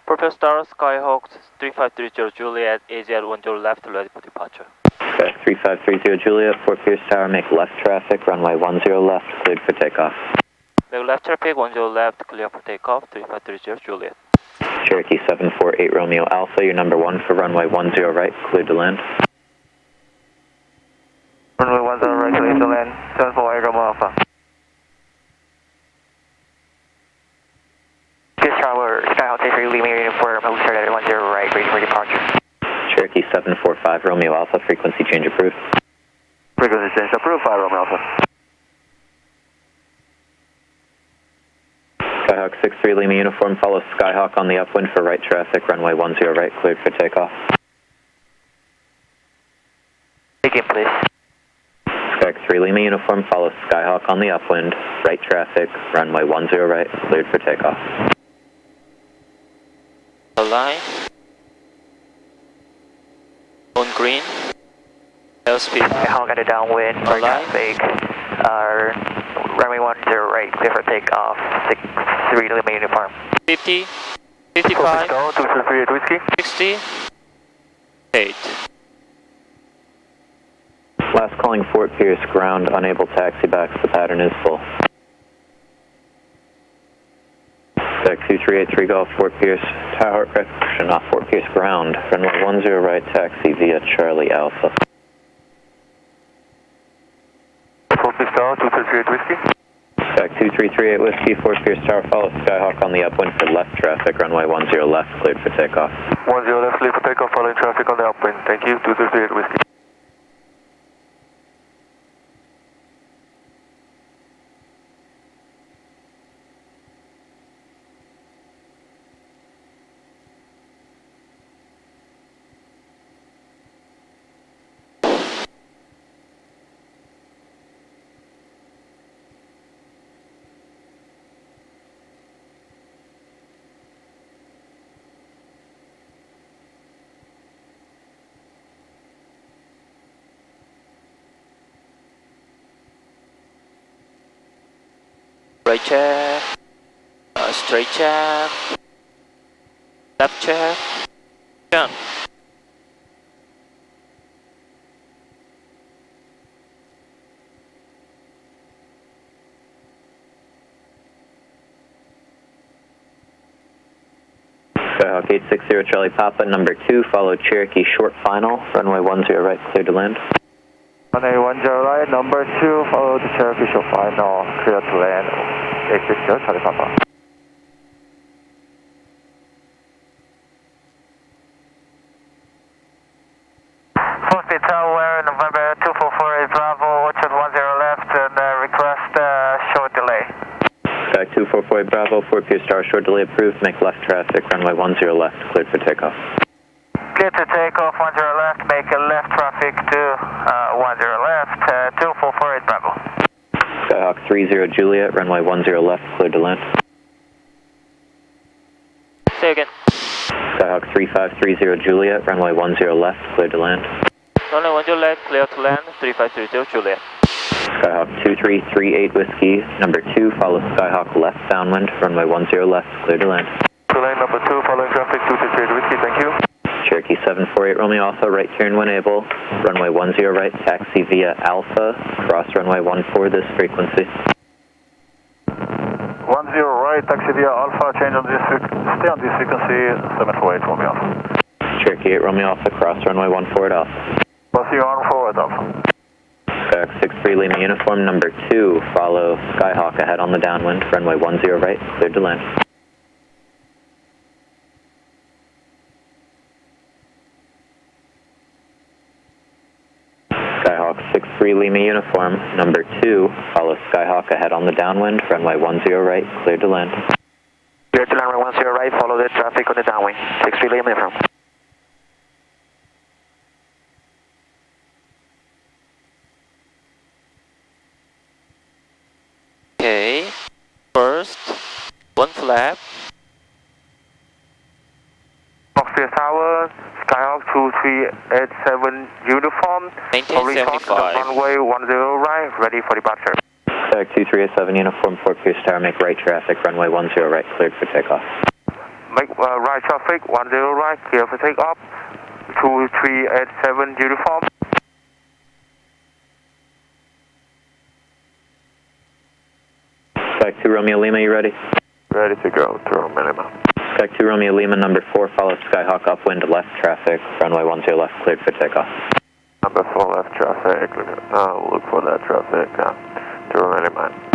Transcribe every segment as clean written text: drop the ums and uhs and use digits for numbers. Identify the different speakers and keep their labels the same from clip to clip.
Speaker 1: Purple Star, Skyhawk 3530 Juliet, AZ10 left, ready for departure.
Speaker 2: Okay, 3530 Juliet, Fort Pierce Tower, make left traffic, runway 10 left, cleared for takeoff.
Speaker 1: Make left traffic, 10 left, clear for takeoff, 3530 Juliet.
Speaker 2: Cherokee 748 Romeo Alpha, your number 1 for runway 10 right, cleared to land.
Speaker 3: Runway 10 right, cleared to land, 748 Romeo Alpha. Pierce Tower, Skyhawk 33 Lima uniform, start at 10 right, ready for departure.
Speaker 2: Cherokee 745 Romeo Alpha, frequency change approved.
Speaker 3: Frequency change approved, 5 Romeo Alpha.
Speaker 2: Skyhawk 63 Lima uniform, follow Skyhawk on the upwind for right traffic, runway 10 right, cleared for takeoff.
Speaker 3: Begin, please.
Speaker 2: Skyhawk 3 Lima uniform, follow Skyhawk on the upwind, right traffic, runway 10 right, cleared for takeoff.
Speaker 1: Align. On green. Airspeed.
Speaker 3: Skyhawk at the downwind, right traffic. Runway 10 right, clear for takeoff. 63 Lima uniform.
Speaker 1: 50, 55,
Speaker 3: Go, 238 Whiskey.
Speaker 1: 60, 8.
Speaker 2: Last calling Fort Pierce, ground, unable taxi backs, the pattern is full. Deck 2383 Golf, Fort Pierce Tower, not Fort Pierce ground, runway 10 right, taxi via Charlie Alpha.
Speaker 3: Fort Pierce Tower, 238 Whiskey.
Speaker 2: Deck 2338 Whiskey, Fort Pierce Tower, follow Skyhawk on the upwind for left traffic, runway 10 left, cleared for takeoff.
Speaker 3: 10 left, clear for takeoff, following traffic on the upwind. Thank you, 238 Whiskey.
Speaker 1: Right check. Straight check. Left check. Turn.
Speaker 2: Skyhawk 860 Charlie Papa, number 2, follow Cherokee short final, runway 10 right, cleared to land.
Speaker 3: Runway 10 right, number 2, follow the Cherokee short final, clear to land, 860 Charlie Papa. Fort Pierce Tower, November 2448 Bravo, Orchard 10 left, and request short delay.
Speaker 2: Sky 2448 Bravo, Fort Pierce Tower, short delay approved, make left traffic, runway 10 left, cleared for takeoff.
Speaker 3: Clear to take off 10 left, make a left traffic to 10 left, 2448 Bravo.
Speaker 2: Skyhawk 30 Juliet, runway 10 left, cleared to land.
Speaker 1: Say again.
Speaker 2: Skyhawk 3530 Juliet, runway 10 left, cleared to land.
Speaker 1: Runway 10 left, clear to land, 3530 Juliet.
Speaker 2: Skyhawk 2338 Whiskey, number 2, follow Skyhawk left downwind, runway 10 left, cleared to land.
Speaker 3: To lane number 2, following traffic 238 Whiskey, thank you.
Speaker 2: Cherokee 748 Romeo Alpha, right turn when able, runway 10 right, taxi via Alpha, cross runway 14 this frequency.
Speaker 3: 10 right, taxi via Alpha, change on this, stay on this frequency, 748 Romeo Alpha.
Speaker 2: Cherokee 8 Romeo Alpha, cross runway 14 at Alpha.
Speaker 3: We'll on forward Alpha.
Speaker 2: Skyhawk 63 Lima uniform, number 2, follow Skyhawk ahead on the downwind, runway 10 right, cleared to land. Skyhawk 63 Lima uniform, number 2, follow Skyhawk ahead on the downwind, runway 10 right, cleared to land.
Speaker 3: Clear to land, runway 10 right, follow the traffic on the downwind, 63 Lima uniform.
Speaker 1: Okay. First, one flap.
Speaker 3: Fort Pierce Tower, Skyhawk 2387 uniform.
Speaker 1: Maintain
Speaker 3: Only
Speaker 1: 75.
Speaker 3: Runway 10 right, ready for departure.
Speaker 2: Skyhawk 2387 uniform, Fort Pierce Tower, make right traffic, runway 10 right, cleared for takeoff.
Speaker 3: make right traffic, 10 right, clear for takeoff, 2387 uniform.
Speaker 2: Sky 2 Romeo Lima, you ready?
Speaker 3: Ready to go, 2 Romeo Lima.
Speaker 2: Sky 2 Romeo Lima, number 4, follow Skyhawk upwind left traffic, runway 10 left, cleared for takeoff.
Speaker 3: Number 4 left traffic, we'll look for that traffic, 2 Romeo Lima.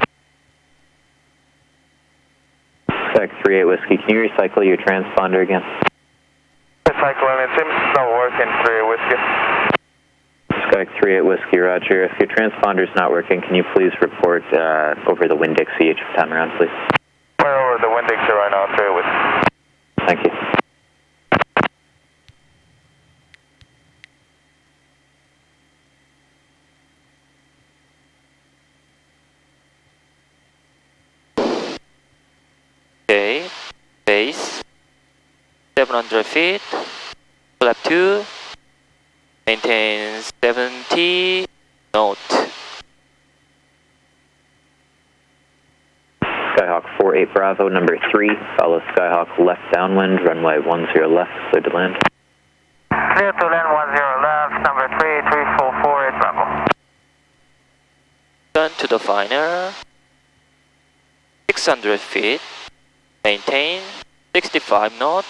Speaker 2: Sky 38 Whiskey, can you recycle your transponder again?
Speaker 3: Recycling, it seems it's not working, 3 Whiskey.
Speaker 2: Sky 38 Whiskey, roger. If your transponder's not working, can you please report over the Winn-Dixie each time around, please?
Speaker 3: We're over the Winn-Dixie right now, 3 Whiskey.
Speaker 2: Thank you.
Speaker 1: Okay, base 700 feet, flap 2, maintain 70 knot.
Speaker 2: Skyhawk 48 Bravo, number 3, follow Skyhawk left downwind, runway 10 left, clear to land.
Speaker 3: Clear to land 10 left, number 3, 3448 Bravo.
Speaker 1: Turn to the final, 600 feet, maintain 65 knot.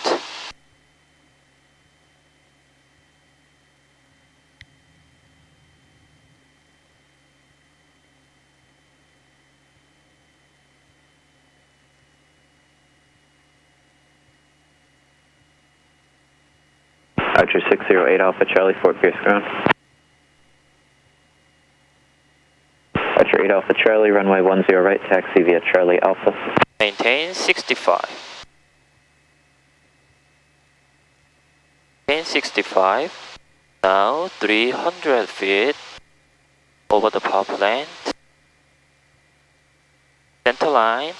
Speaker 2: Archer 608 Alpha Charlie, Fort Pierce ground. Archer 8 Alpha Charlie, runway 10 right, taxi via Charlie Alpha.
Speaker 1: Maintain 65. Maintain 65. Now 300 feet over the power plant. Center line.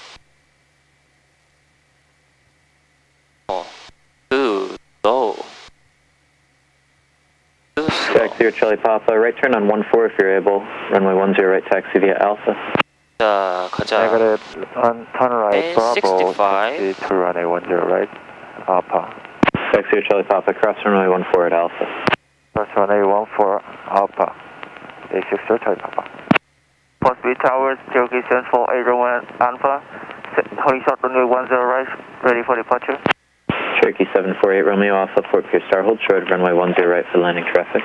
Speaker 1: Oh, too low. Too slow.
Speaker 2: Taxi via Charlie Papa, right turn on 14 if you're able. Runway 10 right, taxi via Alpha.
Speaker 1: 자, 가자.
Speaker 3: Negative, turn right,
Speaker 1: And
Speaker 3: Bravo,
Speaker 1: 65.
Speaker 3: to runway 10 right, Alpha.
Speaker 2: Taxi via Charlie Papa, cross runway 14 at Alpha.
Speaker 3: Cross runway 14 Alpha, A60 Charlie Papa. Post B Towers, Cherokee 7481 Alpha, holding short runway 10 right, ready for departure.
Speaker 2: Cherokee 748 Romeo Alpha, Fort Pierce Star, hold short, runway 10 right for landing traffic.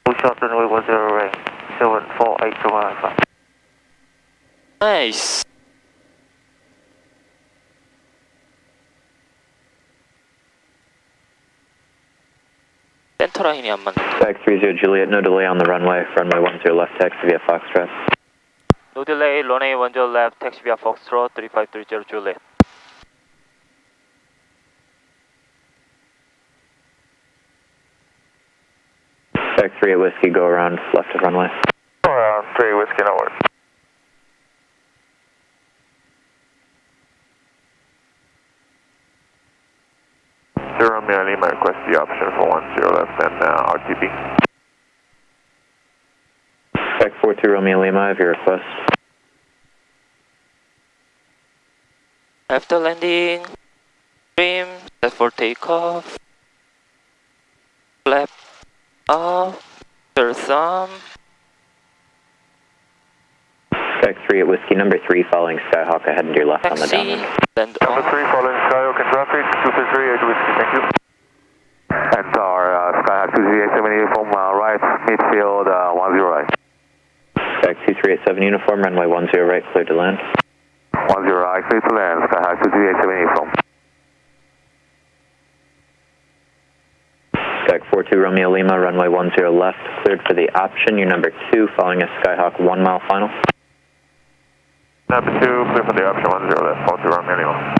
Speaker 3: Hold short runway 10 right, 7481 Alpha.
Speaker 1: Nice. 센터 라인이 안 맞는데.
Speaker 2: Back 30 Juliet, no delay on the runway, runway 10 left, taxi via Foxtrot.
Speaker 1: No delay, runway 10 left, taxi via Foxtrot, 3530 Juliet.
Speaker 2: Back 3 at Whiskey, go around left of runway.
Speaker 3: Around 3 Whiskey North. Romeo Lima, request the option for 10 left and RTB.
Speaker 2: Back 42 Romeo Lima, I have your request.
Speaker 1: After landing, trim, set for takeoff, flap up, turn thumb.
Speaker 2: Back 3 at Whiskey, number 3, following Skyhawk ahead and to your left on the
Speaker 1: Taxi,
Speaker 2: downwind.
Speaker 1: land
Speaker 3: Number 3
Speaker 1: on.
Speaker 3: following Skyhawk in traffic, 238 Whiskey, thank you. And our Skyhawk 2387 uniform right, midfield 10 right.
Speaker 2: Back 2387 uniform, runway 10 right, clear to land.
Speaker 3: 10 right, clear to land, Skyhawk 2387 uniform.
Speaker 2: Back 42 Romeo Lima, runway 10 left, cleared for the option. You're number 2, following a Skyhawk 1 mile final.
Speaker 3: Number 2, clear for the option 10 left, 40 Romeo Lima.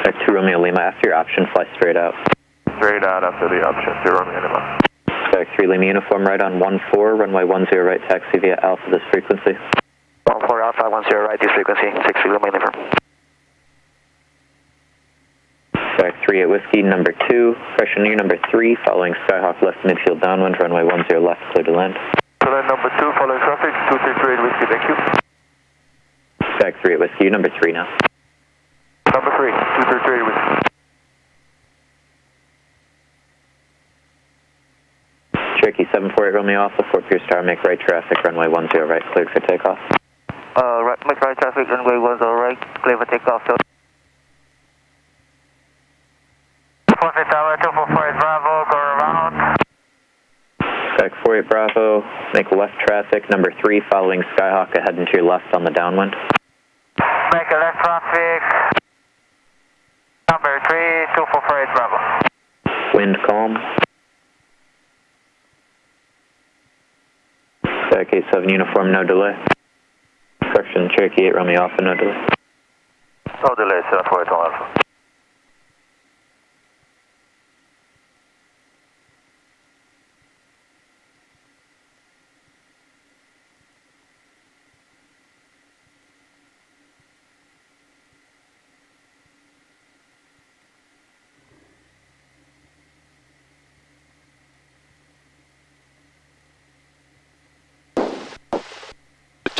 Speaker 2: Back 2 Romeo Lima, after your option, fly straight out.
Speaker 3: Straight out after the option, 2 Romeo Lima.
Speaker 2: Back 3 Lima uniform, right on 14, runway 10 right, taxi via Alpha this frequency.
Speaker 3: 14 Alpha 10 right, this frequency, 6 Lima uniform.
Speaker 2: Back 3 at Whiskey, number 2, freshen you number 3, following Skyhawk left midfield downwind, runway 10 left, clear to land.
Speaker 3: So then number 2, following traffic, 238 Whiskey, thank you.
Speaker 2: Back 3 at Whiskey, number 3 now.
Speaker 3: Number 3, 238 Whiskey.
Speaker 2: 748 Romeo Alpha, Fort Pierce Tower, make right traffic, runway 10 right, cleared for takeoff.
Speaker 3: Right, make right traffic, runway 10 right, clear for takeoff. 48 Tower, 244 Bravo, go around.
Speaker 2: Spec 48 Bravo, make left traffic, number 3, following Skyhawk ahead and to your left on the downwind.
Speaker 3: Make a left traffic, number 3, 2448 Bravo.
Speaker 2: Wind calm. Spec 87 uniform, no delay. Correction, Cherokee 8 Romeo Alpha, no delay.
Speaker 3: No delay, 748 Alpha.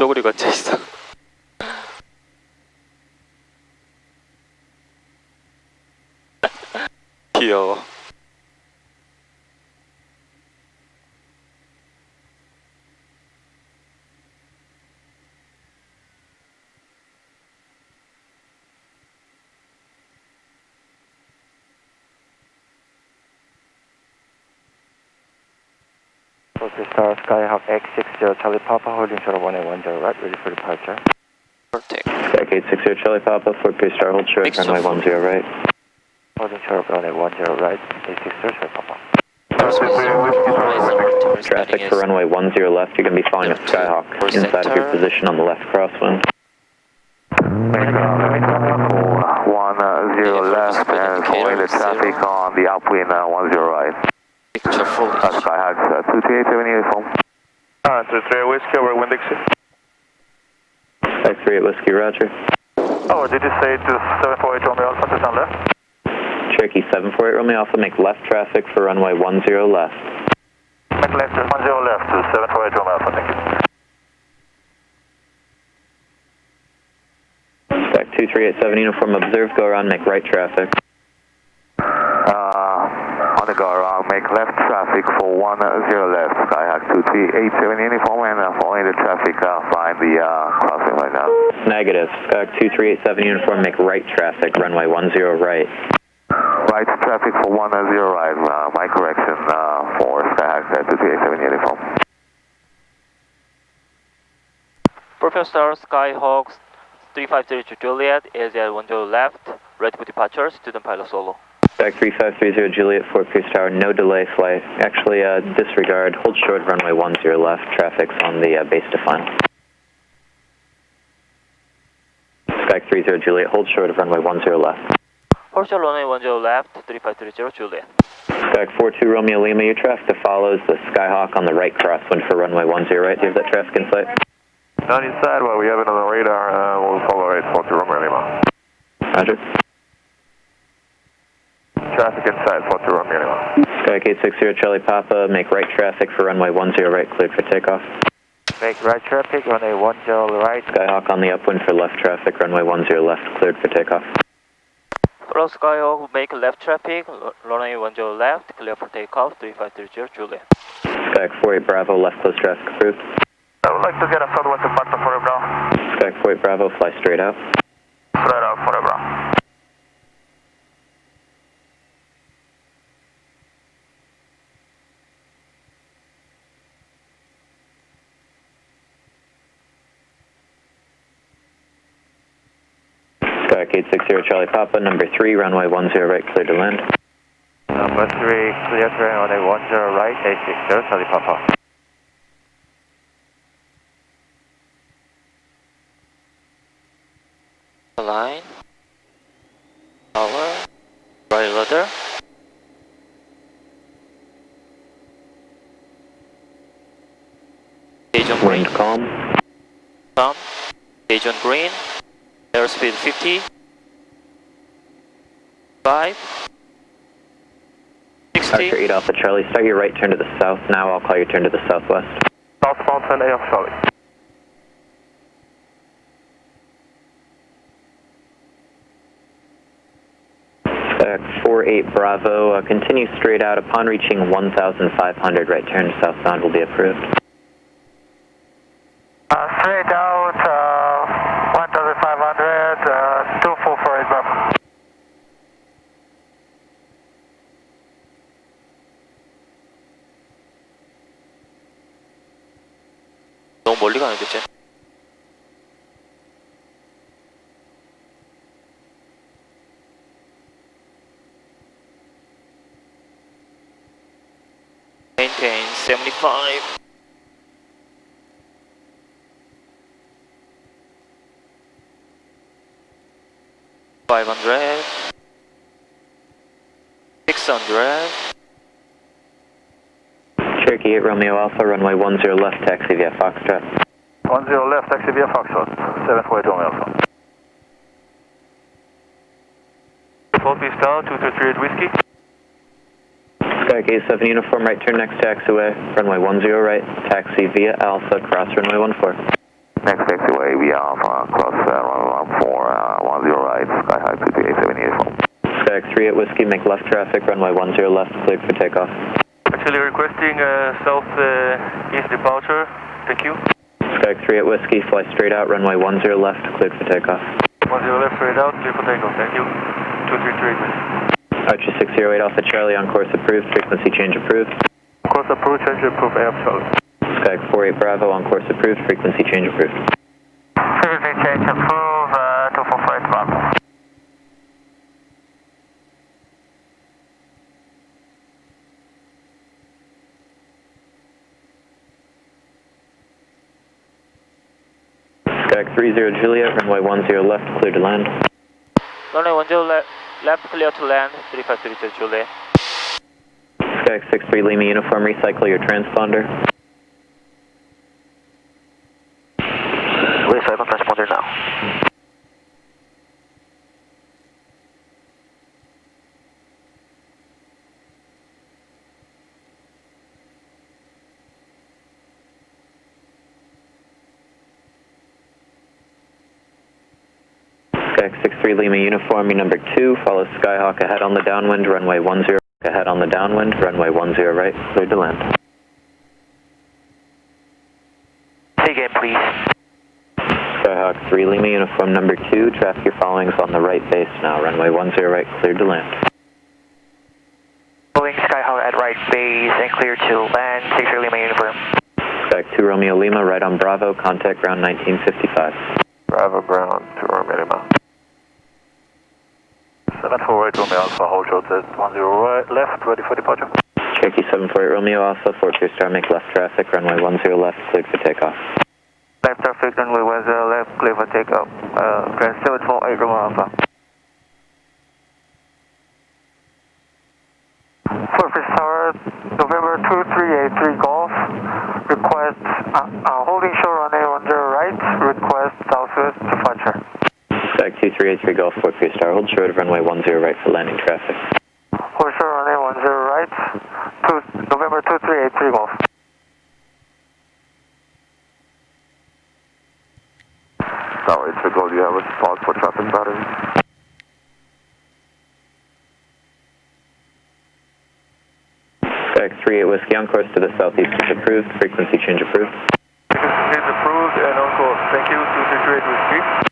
Speaker 1: 쪼그리 걷혀 있어. 귀여워.
Speaker 3: Star Skyhawk X60 Charlie Papa holding short of 110 right, ready for departure.
Speaker 1: Protect.
Speaker 2: Spec 860 Charlie Papa, Fort Pierce Tower, hold short,
Speaker 1: Mixed
Speaker 2: runway
Speaker 1: of
Speaker 2: 10 right.
Speaker 3: Holding short of runway 10 right, 860 Charlie Papa.
Speaker 2: Traffic for runway 10 left, you're going to be following a Skyhawk inside of your position on the left crosswind.
Speaker 3: Make 10 left and following the traffic on the upwind 10 right.
Speaker 1: Picture fully.
Speaker 3: Skyhawk 238 uniform.
Speaker 4: 23 Whiskey over wind exit.
Speaker 2: Spec 38 Whiskey, roger.
Speaker 4: Oh, did you say to 748 Romeo Alpha to turn left?
Speaker 2: Cherokee 748 Romeo Alpha, make left traffic for runway 10 left.
Speaker 4: Make left 10 left to 748 Romeo Alpha, thank you.
Speaker 2: Spec 2387 uniform, observe, go around, make right traffic.
Speaker 3: On the go around, make left traffic for 10 left, Skyhawk 2387 uniform, and following the traffic, find the crossing right now.
Speaker 2: Negative. Spec 2387 uniform, make right traffic, runway 10 right.
Speaker 3: Right traffic for 10 right, my correction for Skyhawk 2387 uniform.
Speaker 1: Purple Star Skyhawks 3532 Juliet is at 10 left, ready for departure, student pilot solo.
Speaker 2: Spec 3530 Juliet, Fort Pierce Tower, no delay flight. Actually, disregard, hold short, runway 10 left, traffic's on the base to final. Spec 30 Juliet, hold short of runway 10 left.
Speaker 1: Hold short runway 10 left, 3530 Juliet.
Speaker 2: Spec 42 Romeo Lima, your traffic follows the Skyhawk on the right crosswind for runway 10 right. Do you have that traffic in sight?
Speaker 4: Not inside, well, we have it on the radar, we'll follow right 42 Romeo Lima.
Speaker 2: Roger.
Speaker 4: Traffic inside 42 Romeo Lima.
Speaker 2: Skyhawk 860 Charlie Papa, make right traffic for runway 10 right, cleared for takeoff.
Speaker 3: Make right traffic, runway 10 right.
Speaker 2: Skyhawk on the upwind for left traffic, runway 10 left, cleared for takeoff.
Speaker 1: Follow Skyhawk, make left traffic, runway 10 left, clear for takeoff, 3530 Juliet.
Speaker 2: Skyhawk 48 Bravo, left close traffic approved.
Speaker 4: I would like to get a southwest departure for a brown.
Speaker 2: Skyhawk 48 Bravo, fly straight out.
Speaker 4: Straight out for a brown.
Speaker 2: Skyhawk 860 Charlie Papa, number 3, runway 10 right, clear to land.
Speaker 3: Number 3, clear to runway 10 right, 860 Charlie Papa.
Speaker 1: Line. Power. Right rudder. Gauge on green.
Speaker 2: Wind calm.
Speaker 1: Calm. Gauge on green. Airspeed 50. 5. 60.
Speaker 2: Archer 8 Alpha Charlie, start your right turn to the south. Now I'll call your turn to the southwest.
Speaker 4: Southbound 10 AF Charlie.
Speaker 2: Spec 4 48 Bravo, continue straight out. Upon reaching 1,500, right turn southbound will be approved.
Speaker 3: Straight out, 1,500, 2448 Bravo.
Speaker 1: 너무 멀리 가는데 쟤. Maintain 75. $500, $600.
Speaker 2: Cherokee 8 Romeo Alpha, runway 10 left, taxi via Foxtrot.
Speaker 3: 10 left, taxi via Foxtrot, 748 Romeo Alpha. Full Pista, 2338 Whiskey.
Speaker 2: Sky K7 uniform, right turn next taxiway, runway 10 right, taxi via Alpha, cross runway 14.
Speaker 3: Next taxiway via Alpha, cross runway 14, 10 right, Sky High 2387 uniform.
Speaker 2: Sky X38 Whiskey, make left traffic, runway 10 left, cleared for takeoff.
Speaker 3: Actually requesting southeast departure, thank you.
Speaker 2: Sky X38 Whiskey, fly straight out, runway 10 left, cleared for takeoff.
Speaker 3: 10 left, straight out, clear for takeoff, thank you. 2338 Whiskey.
Speaker 2: Archer 608 Alpha Charlie, on course approved, frequency change approved.
Speaker 3: Course approved, change approved, AF Charlie.
Speaker 2: Sky 48 Bravo, on course approved, frequency change approved.
Speaker 3: Frequency change approved, 2448 Bravo.
Speaker 2: Sky 30 Juliet, runway 10 left, clear to land.
Speaker 1: Runway 10 left, clear to land. 3532 Juliet.
Speaker 2: Sky 63 Lima uniform, recycle your transponder.
Speaker 3: Recycle transponder now.
Speaker 2: Sky 63 Lima uniform, number 2, follow Skyhawk ahead on the downwind, runway 10 ahead on the downwind, runway 10 right, clear to land.
Speaker 3: Say again, please.
Speaker 2: Skyhawk 3 Lima uniform, number 2, traffic your followings on the right base now, runway 10 right, cleared to land.
Speaker 3: Following Skyhawk at right base and clear to land, 63 Lima uniform.
Speaker 2: Sky 2 Romeo Lima, right on Bravo, contact ground 1955.
Speaker 4: Bravo ground, 2 Romeo Lima.
Speaker 3: 748 Romeo Alpha, hold short at 10 right, left, ready for departure.
Speaker 2: Cherokee 748 Romeo Alpha, 4 star, make left traffic, runway 10 left, cleared for takeoff.
Speaker 3: Left traffic, runway 10 left, clear for takeoff. Grand 748 Romeo Alpha. 4 Tower, November 2383 Golf, request, holding short runway 10 right, request southwest departure.
Speaker 2: Sky 2383 Golf, 4 star, hold short of runway 10 right for landing traffic.
Speaker 3: Hold short runway 10 right, November 2383 Golf.
Speaker 4: Tower 83 Golf, do you have a spot for traffic patterns?
Speaker 2: Sky X38 Whiskey, on course to the southeast is approved, frequency change approved.
Speaker 3: Frequency change approved and on course. Thank you, 2338 Whiskey.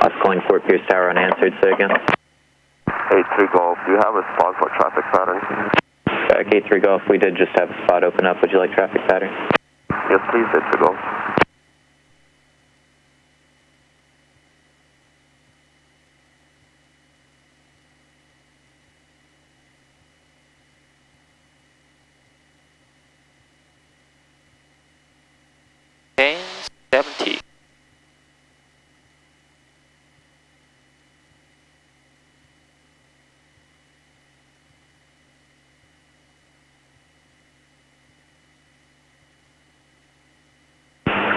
Speaker 2: Last calling Fort Pierce Tower unanswered, say again.
Speaker 4: 83 Golf, do you have a spot for traffic patterns?
Speaker 2: Sky K3 Golf, we did just have a spot open up, would you like traffic pattern?
Speaker 4: Yes, please, 83 Golf.
Speaker 1: Gain 70.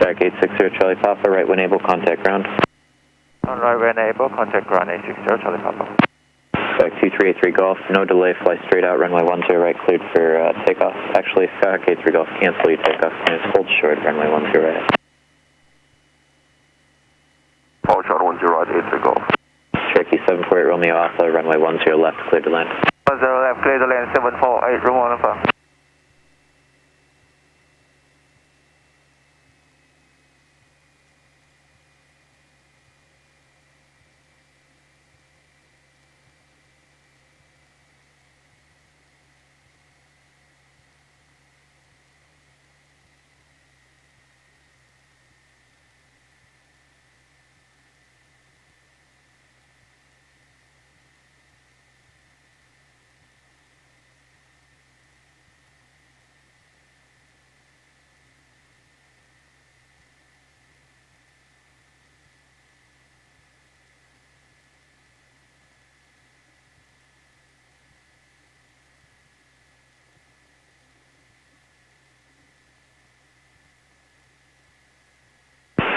Speaker 2: Sky 860 Charlie Papa, right when able, contact ground.
Speaker 3: On right when able, contact ground 860 Charlie Papa.
Speaker 2: Sky 2383 Golf, no delay, fly straight out, runway 10 right, cleared for takeoff. Actually, Sky 83 Golf, cancel your takeoff, and just hold short, runway 10 right.
Speaker 4: Hold short 10 right, 83 Golf.
Speaker 2: Cherokee 748 Romeo Alpha, runway 10 left, clear to land.
Speaker 3: 10 left, clear to land, 748, Room Alpha.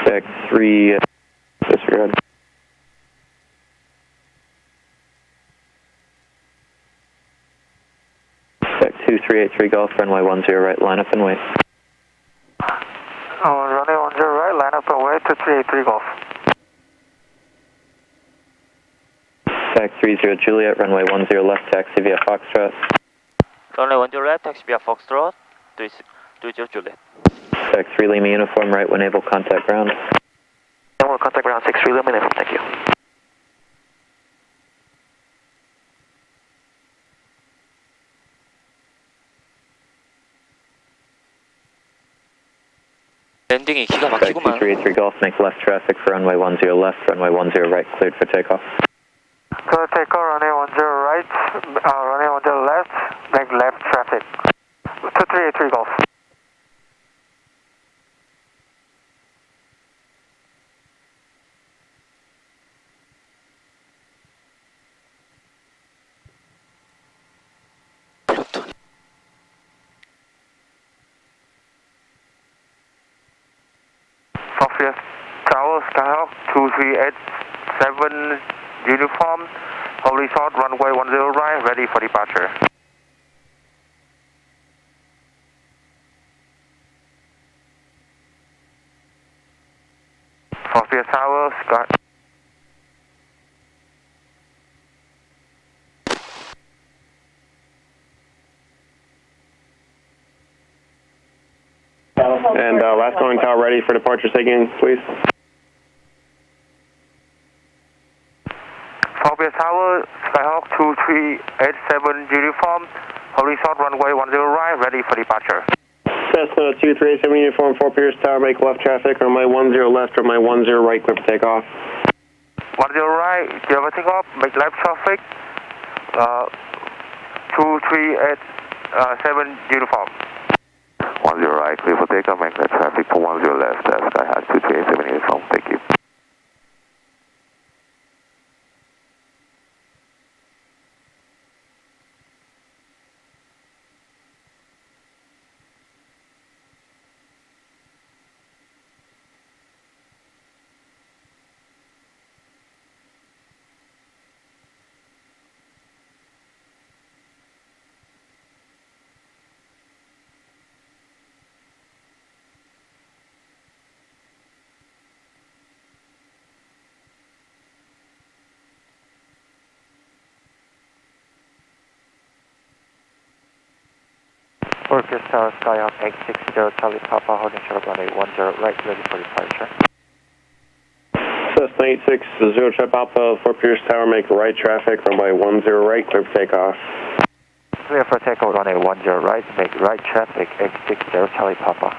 Speaker 2: Spec 3, disregard. Spec 2383 Golf, runway 10 right, line up and wait.
Speaker 3: Runway 10 right, line up and wait, 2383 Golf.
Speaker 2: Spec 30 Juliet, runway 10 left, taxi via Foxtrot.
Speaker 1: Runway 10 left, taxi via Foxtrot, 30 Juliet.
Speaker 2: Spec 3 Lima uniform, right when able, contact ground.
Speaker 3: And we'll contact ground 63 Lima uniform, thank you.
Speaker 1: 랜딩이 기가
Speaker 2: Spec
Speaker 1: 막히구만.
Speaker 2: 2383 Golf, make left traffic for runway 10 left, runway 10 right, cleared for takeoff.
Speaker 3: Clear takeoff, runway 10 right, runway 10 left, make left traffic. 2383 Golf. Sophia Tower, Skyhawk 2387 uniform, holding short, runway 10 right, ready for departure. Sophia Tower, Sky.
Speaker 4: And last calling tower ready for departure taking, please.
Speaker 3: Sophia Tower, Skyhawk 2387 uniform, holding short, runway 10 right, ready for departure.
Speaker 4: Cessna 2387 uniform, 4 Pierce Tower, make left traffic, runway 10 left, runway 10 right, clear for takeoff.
Speaker 3: 10 right, clear for takeoff, make left traffic, 2387 uniform. 10 right, clear for takeoff, make left traffic for 10 left, Skyhawk 2387 uniform, thank you. Orchid Tower, Skyhawk 860 Charlie Papa, holding short runway 10 right, ready for departure.
Speaker 4: Cessna 860 Trip Alpha, 4 Pierce Tower, make right traffic, runway 10 right, clear for takeoff.
Speaker 3: Clear for takeoff, runway 10 right, make right traffic, 860 Charlie Papa.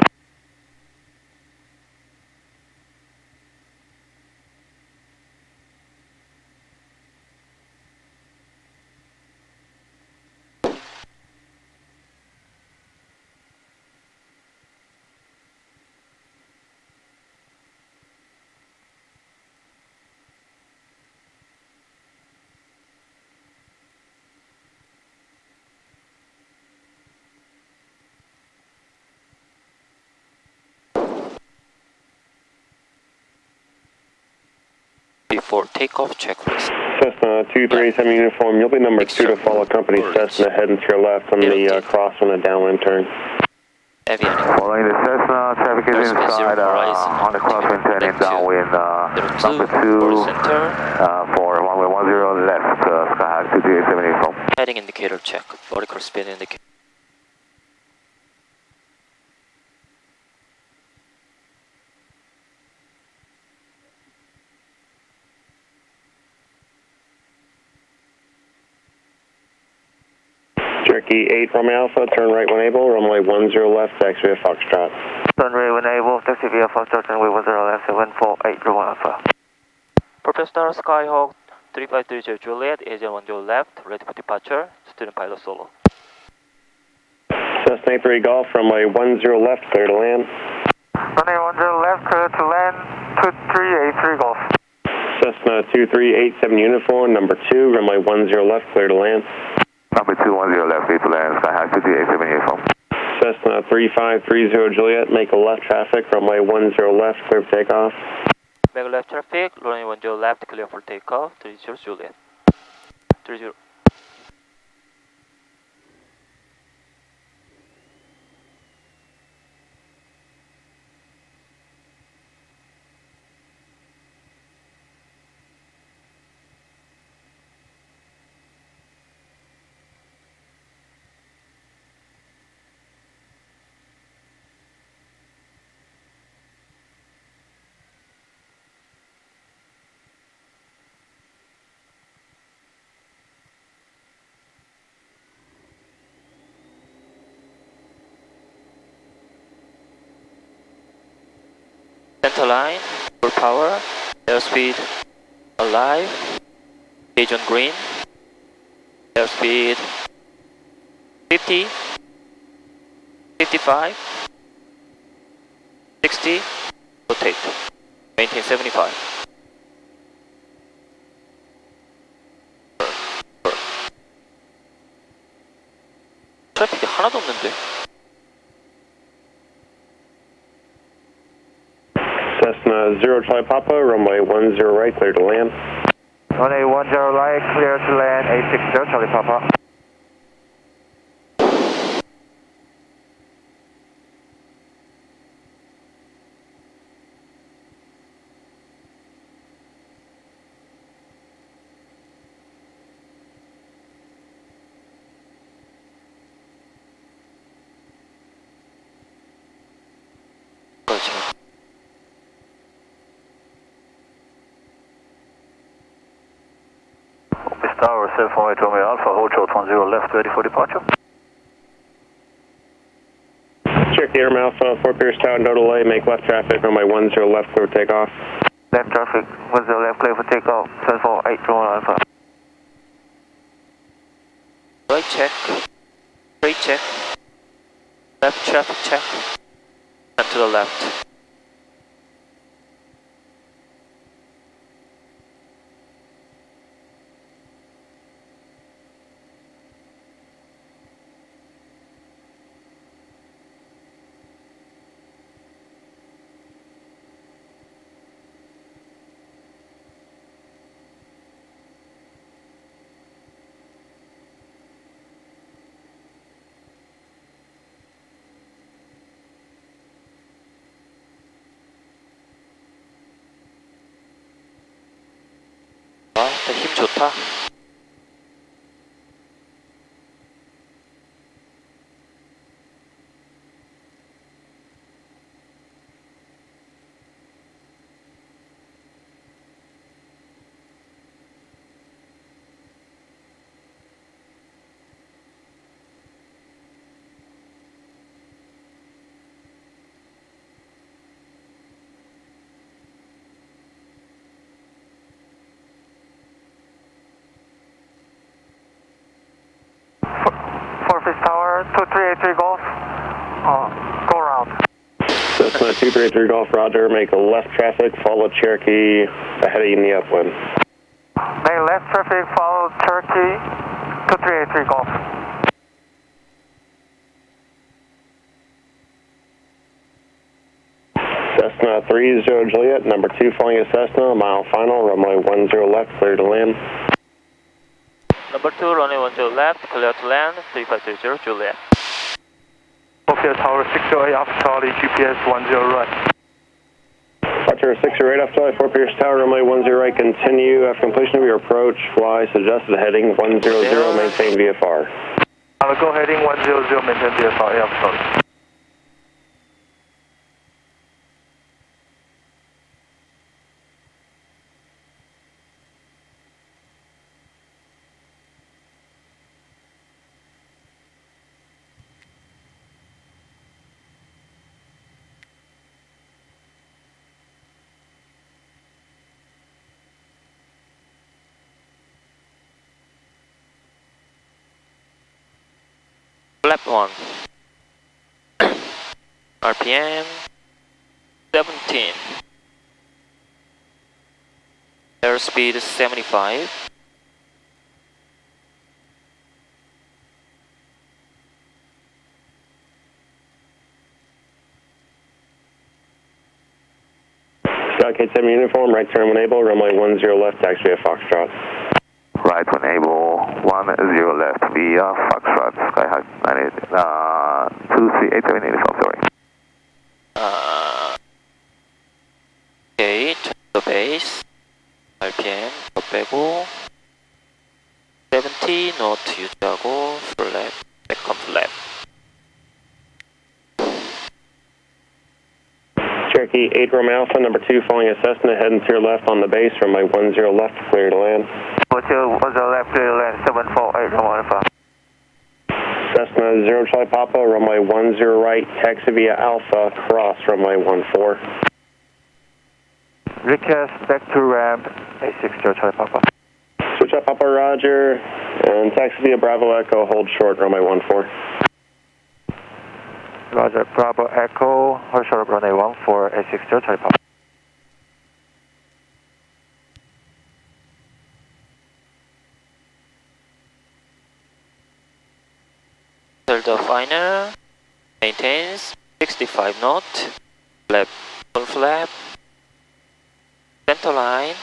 Speaker 1: Before takeoff checklist.
Speaker 4: Cessna 2387 uniform, you'll be number 2 to follow company Cessna heading to your left on the cross on the downwind turn.
Speaker 1: Avionics.
Speaker 3: Following the Cessna, traffic is inside on the crosswind turning downwind, number 2 for runway 10 left, Skyhawk 23874.
Speaker 1: Heading indicator check. Vertical speed indicator.
Speaker 4: Cherokee 8 Romeo Alpha, turn right when able, runway 10 left, taxi via Foxtrot.
Speaker 3: Turn right when able, taxi via Foxtrot, runway 10 left, 748 Alpha.
Speaker 1: Propelstar Skyhawk 3530 Juliet, Asian 10 left, ready for departure. Student pilot solo.
Speaker 4: Cessna 3 Golf, runway 10 left, clear to land.
Speaker 3: Runway 10 left, clear to land, 2383 Golf.
Speaker 4: Cessna 2387 Uniform, number 2, runway 10 left, clear to land.
Speaker 3: Number 210 left, clear to land, Sky High 2387 Uniform.
Speaker 4: Cessna 3530 Juliet, make a left traffic, runway 10 left, clear for takeoff.
Speaker 1: Make left traffic, runway 10 left, clear for takeoff. 30 Juliet. 30. Center line, full power, airspeed alive, gauge on green, airspeed 50, 55, 60, rotate, maintain 75. 트래픽이 하나도 없는데.
Speaker 4: Cessna 0 Charlie Papa, runway 10 right, clear to land.
Speaker 3: Runway 10 right, clear to land, 860 Charlie Papa.
Speaker 1: 지금.
Speaker 3: Tower 748 Romeo Alpha, hold short 10 left, ready for departure.
Speaker 4: Cherokee Air Alpha, Fort Pierce Tower, no delay, make left traffic, runway 10 left, clear for takeoff.
Speaker 3: Left traffic, 10 left, clear for takeoff, 748 Romeo Alpha.
Speaker 1: Right check, straight check, left traffic check, and to the left. 아, 힘 좋다.
Speaker 3: Tower 2383 Golf, go around.
Speaker 4: Cessna 2383 Golf, roger, make a left traffic, follow Cherokee, ahead of you in the upwind.
Speaker 3: Make left traffic, follow Cherokee 2383 Golf.
Speaker 4: Cessna 30 Juliet, number 2 flying a Cessna, mile final, runway 10 left, clear to land.
Speaker 1: Number 2, runway 10 left, clear to land, 3530 Juliet.
Speaker 3: Tokyo Tower 608 Alpha Charlie, GPS 10 right.
Speaker 4: Roger, 608 off Charlie, 4 Pierce Tower, runway 10 right, continue. After completion of your approach, fly suggested heading 100, maintain VFR.
Speaker 3: I'll go heading 100, maintain VFR, yeah, sorry.
Speaker 1: Flap 1. RPM 17. Airspeed 75.
Speaker 4: Scout K7 uniform, right turn when able, runway 10 left, taxi via Foxtrot.
Speaker 3: Right when able, 10 left via Foxtrot, Sky High 238 uniform, sorry.
Speaker 1: Okay, to the base. RPM 더 빼고 70 노트 유지하고 플랩, 백컴 플랩.
Speaker 4: Cherokee 8 Romeo Alpha, number 2, following a Cessna, heading to your left on the base, runway 10 left, clear to land.
Speaker 3: 10 left, clear to land, 748 Romeo Alpha.
Speaker 4: Cessna 0 Charlie Papa, runway 10 right, taxi via Alpha, cross runway 14.
Speaker 3: Request back to ramp, A60 Charlie Papa.
Speaker 4: Switch up Papa Roger, and taxi via Bravo Echo, hold short, runway 14.
Speaker 3: Roger, Bravo Echo, hold short, runway 14, A60 Charlie Papa.
Speaker 1: The final maintains 65 knot, flap, full flap, center line,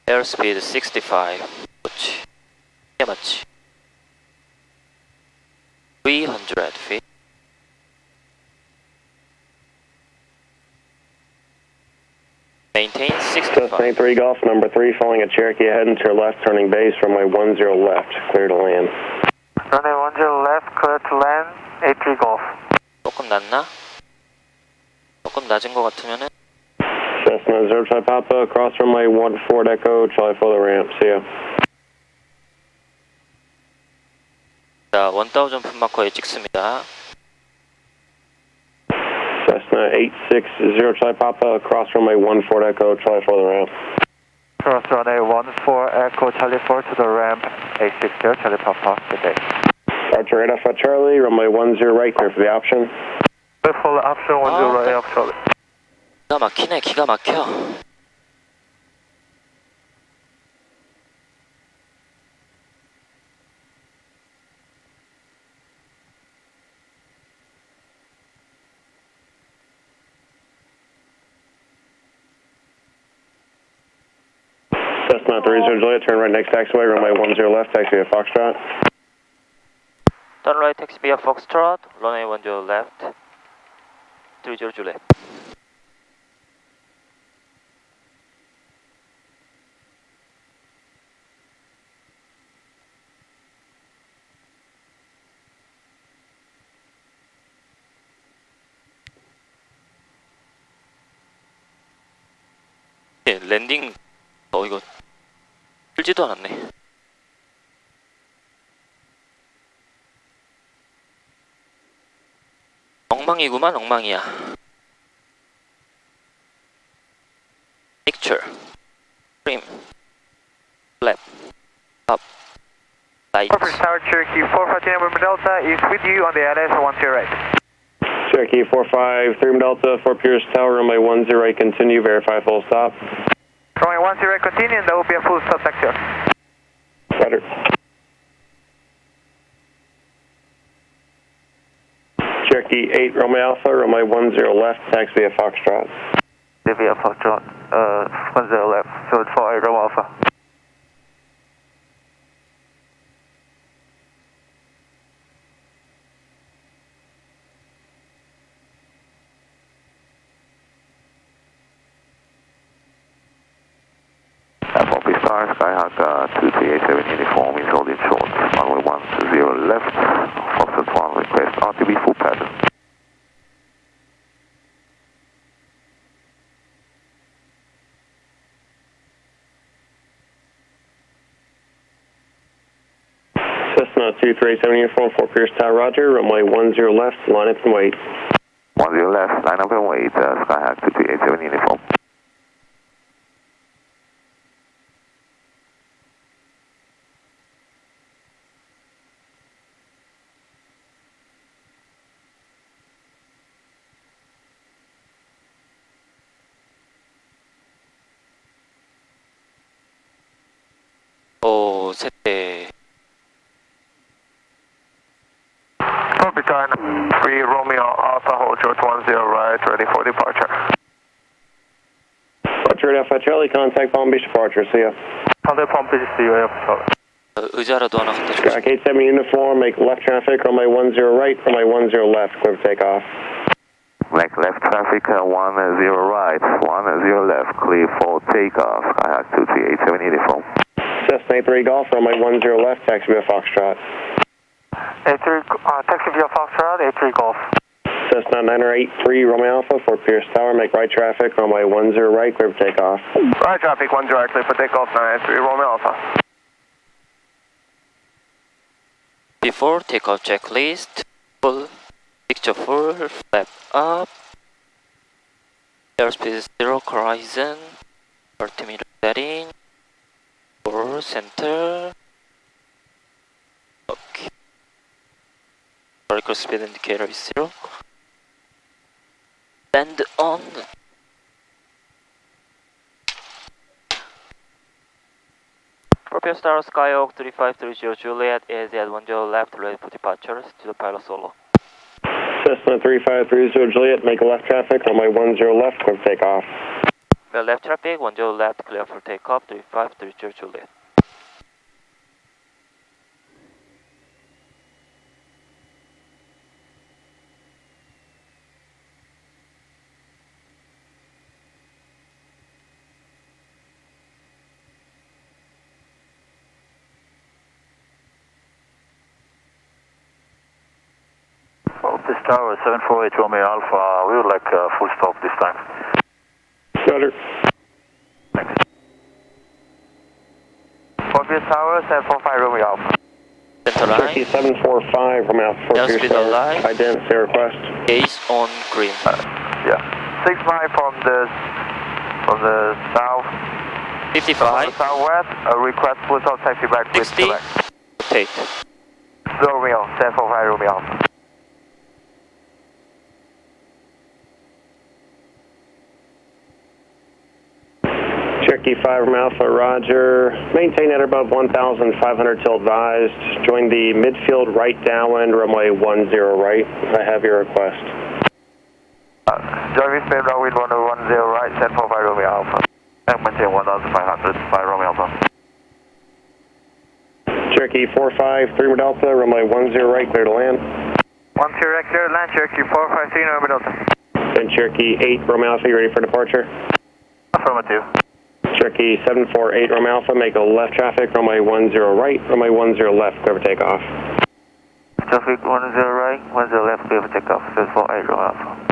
Speaker 1: airspeed 65, 그렇지. 맞지? 300 feet. Maintain 65.
Speaker 4: Cessna 3 Golf, number 3, following a Cherokee heading to your left, turning base, runway 10 left, clear to land.
Speaker 3: Runway 10 left, clear to land, A3 Golf.
Speaker 1: 조금 낮나? 조금 낮은 것 같으면은
Speaker 4: Cessna 0 Charlie Papa, cross runway 14 Echo, Charlie for the ramp, see ya.
Speaker 1: 자, 1000 풋 마커에 찍습니다.
Speaker 4: Cessna 860 Charlie Papa, cross runway 14 Echo, Charlie for the ramp.
Speaker 3: Cross runway 14 Echo, Charlie 4 to the ramp, A60 Charlie Papa, good day.
Speaker 4: Archer 8 Alpha Charlie, runway 10 right, clear for the option.
Speaker 3: Clear for the option, 10 right, Alpha Charlie.
Speaker 1: 기가 막히네, 기가 막혀.
Speaker 4: Cessna 30 Juliet, turn right next taxiway, runway 10 left, taxi via Foxtrot.
Speaker 1: Turn right, taxi via Foxtrot, runway 10 left, 30 Juliet. 랜딩 이거 풀지도 않았네. 엉망이구만, 엉망이야. Picture, trim, flap, up, lights.
Speaker 3: Corporate Tower Cherokee 459 Delta is with you on the LS 10 right.
Speaker 4: Cherokee 453 Delta, 4 Pierce Tower, runway 10 right, continue, verify full stop.
Speaker 3: Runway 10 right, continue, and that will be a full stop taxi.
Speaker 4: Roger. Cherokee 8 Romeo Alpha, runway 10 left, taxi via Foxtrot.
Speaker 3: Via Foxtrot, 10 left, 748 Romeo Alpha.
Speaker 5: Star, Skyhawk 2387 uniform is holding short. Runway 10 left, Foxtrot 1 request RTB full pattern.
Speaker 4: Cessna 2387 uniform, Fort Pierce Tower, roger, runway 10 left, line up and wait.
Speaker 5: 10 left, line up and wait, Skyhawk 2387 uniform.
Speaker 1: 오, 셋대.
Speaker 3: Copy time, 3 Romeo Alpha, hold short 10 right, ready for departure.
Speaker 4: Roger, Alpha Charlie, contact Palm Beach departure, see ya.
Speaker 3: Contact Palm Beach, see you, Alpha.
Speaker 1: 의자라도 하나 갖다 줘.
Speaker 4: Skyhawk 87 uniform, make left traffic, runway 10 right, runway 10 left, clear for takeoff.
Speaker 5: Make left traffic 10 right, 10 left, clear for takeoff. Skyhawk 2387 uniform.
Speaker 4: Cessna 83 Golf, runway 10 left, taxi via Foxtrot.
Speaker 3: 83, taxi via Foxtrot, 83 Golf.
Speaker 4: Cessna 983 Romeo Alpha, Fort Pierce Tower, make right traffic, runway 10 right, clear for takeoff.
Speaker 3: Right traffic, 10 right, clear for takeoff, 983 Romeo Alpha.
Speaker 1: Before takeoff checklist, full picture full, flap up, airspeed 0 horizon, altimeter setting, for center, okay, vertical speed indicator is 0, land on, Propel Star Skyhawk 3530 Juliet is at 10 left, ready for departure to the pilot solo.
Speaker 4: Cessna 3530 Juliet, make left traffic, runway 10 left, clear for takeoff.
Speaker 1: Well, left traffic, 10 left, clear for takeoff, 3530 Juliet.
Speaker 3: This tower 748 Romeo Alpha, we would like a full stop this time.
Speaker 4: Roger.
Speaker 3: Thanks. Fort Pierce Tower 745 Romeo Alpha.
Speaker 1: Center
Speaker 4: Cherokee
Speaker 1: line,
Speaker 4: 745 Romeo Alpha, Fort
Speaker 1: Yes,
Speaker 4: Pierce
Speaker 1: with the
Speaker 4: Tower.
Speaker 1: line.
Speaker 4: Identity request.
Speaker 1: gaze on green.
Speaker 3: Yeah. 6 miles from the south.
Speaker 1: 55,
Speaker 3: Southwest, a request full stop taxi back with
Speaker 1: 60,
Speaker 3: select.
Speaker 1: rotate.
Speaker 3: Romeo 745 Romeo Alpha.
Speaker 4: Cherokee 5 Romeo Alpha, roger. Maintain at above 1,500 till advised. Join the midfield right downwind, runway 10 right. I have your request.
Speaker 3: Join midfield downwind 10 right, 745 Romeo Alpha. And maintain 1,500 by Romeo Alpha.
Speaker 4: Cherokee 453 Delta, runway 10 right, clear to land.
Speaker 3: 10 right, clear to land, Cherokee 453 Romeo Delta.
Speaker 4: And Cherokee 8 Romeo Alpha, you ready for departure?
Speaker 3: Affirmative.
Speaker 4: Cherokee 748 Romeo Alpha, make a left traffic, runway 10 right, runway 10 left, clear for takeoff.
Speaker 3: Traffic 10 right, 10 left, clear for takeoff, 748 Romeo Alpha.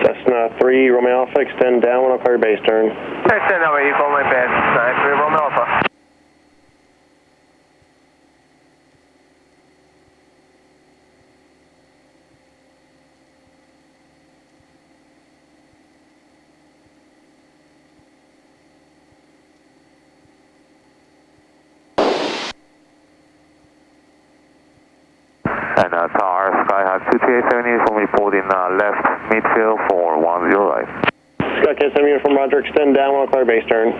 Speaker 4: Cessna 3 Romeo Alpha, extend down, I'll clear base turn.
Speaker 3: Extend over, you call my bed, 93 Romeo Alpha.
Speaker 5: And Tower, Skyhawk 2387 uniform reporting left midfield for 10 right.
Speaker 4: Sky K7 uniform, Roger, extend down, we'll clear base turn.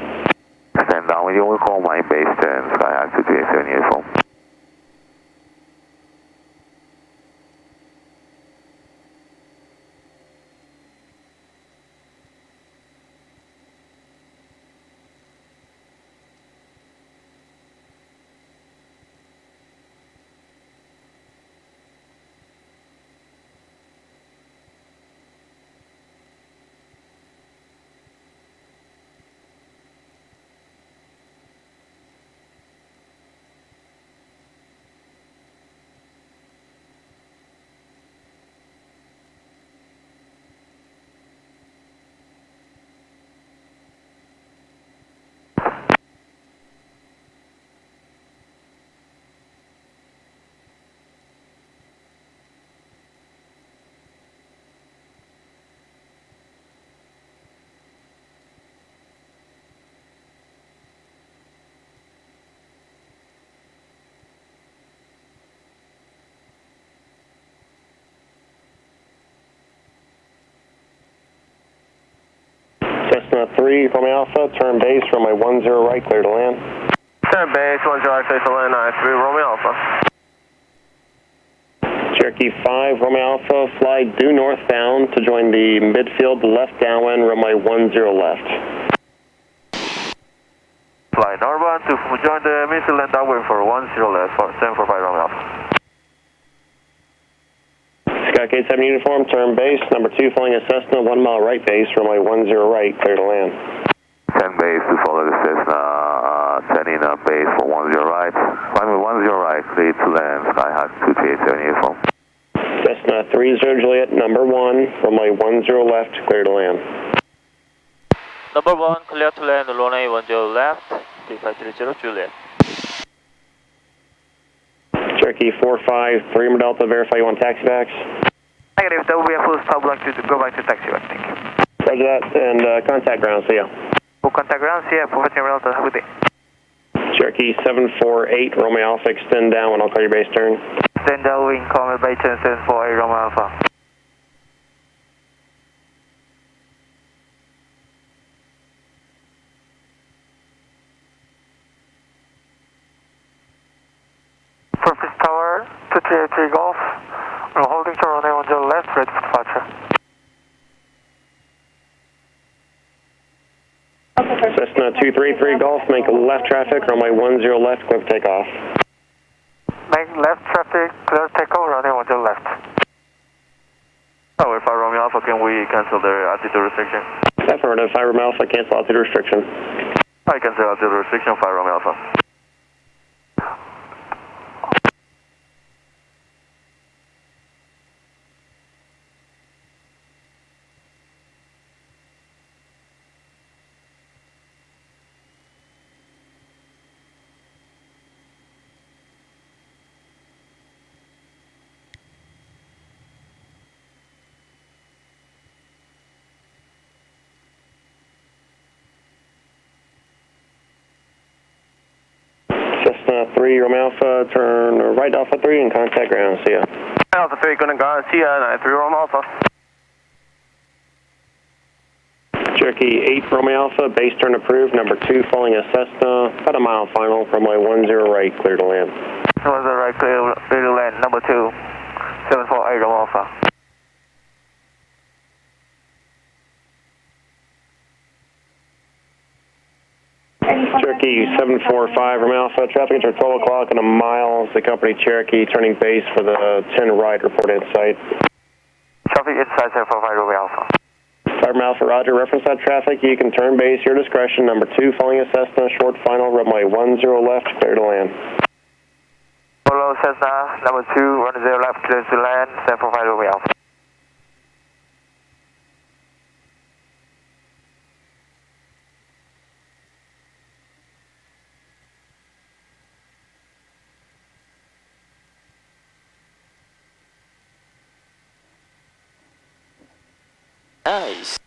Speaker 5: Stand down, you will call my base turn, Skyhawk 2387 uniform.
Speaker 4: Cessna 3, Romeo Alpha, turn base, runway 10 right, clear to land.
Speaker 3: Turn base, 10 right, clear to land, 3 Romeo Alpha.
Speaker 4: Cherokee 5, Romeo Alpha, fly due northbound to join the midfield left downwind, runway 10 left.
Speaker 3: Fly northbound to join the midfield and downwind for 10 left, 745 Romeo Alpha.
Speaker 4: Sky K7 uniform, turn base, number 2, flying a Cessna, 1 mile right base, runway 10 right, clear to land.
Speaker 5: 10 base to follow the Cessna, 10 in base for 10 right. Runway 10 right, clear to land, Skyhawk 2387 uniform.
Speaker 4: Cessna 30 Juliet, number 1, runway 10 left, clear to land.
Speaker 1: Number 1, clear to land, runway 10 left, 3530 Juliet.
Speaker 4: Cherokee 4-5, 3 Delta, verify you want taxi backs.
Speaker 3: Negative, that will be a full stop block to go back to taxi back, thank you.
Speaker 4: Roger that, and contact ground, see ya.
Speaker 3: We'll contact ground, see ya, Professor Delta, have a good day.
Speaker 4: Cherokee 748, Romeo Alpha, extend down and I'll call your base turn.
Speaker 3: Stand down, wing, call me by 748 Romeo Alpha. Purpose Tower, 2383 Golf. We're holding to runway 10 left, ready for departure.
Speaker 4: Cessna 233 Golf, make left traffic, runway 10 left, quick takeoff.
Speaker 3: Make left traffic, clear takeoff, runway 10 left. Tower 5 Romeo Alpha, can we cancel the altitude restriction?
Speaker 4: Affirmative, 5 Romeo Alpha, cancel altitude restriction.
Speaker 3: I cancel altitude restriction, 5 Romeo Alpha.
Speaker 4: Cessna 3 Romeo Alpha, turn right Alpha 3 and contact ground, see ya.
Speaker 3: Alpha 3, gonna go, see ya, 93 Romeo Alpha.
Speaker 4: Cherokee 8 Romeo Alpha, base turn approved, number 2, following a Cessna, about a mile final, runway 10 right, clear to land.
Speaker 3: 10 right, clear to land, number 2, 748 Romeo Alpha.
Speaker 4: Cherokee 745 Romeo Alpha, traffic until 12 o'clock in a mile, the company Cherokee, turning base for the 10 right, reported site.
Speaker 3: Traffic inside 745 Romeo Alpha.
Speaker 4: 5 Romeo Alpha, roger, reference that traffic, you can turn base, your discretion, number 2, following a Cessna, short final, runway 10 left, clear to land.
Speaker 3: Follow Cessna, number 2, 10 left, clear to land, 745 Romeo Alpha.
Speaker 1: Nice.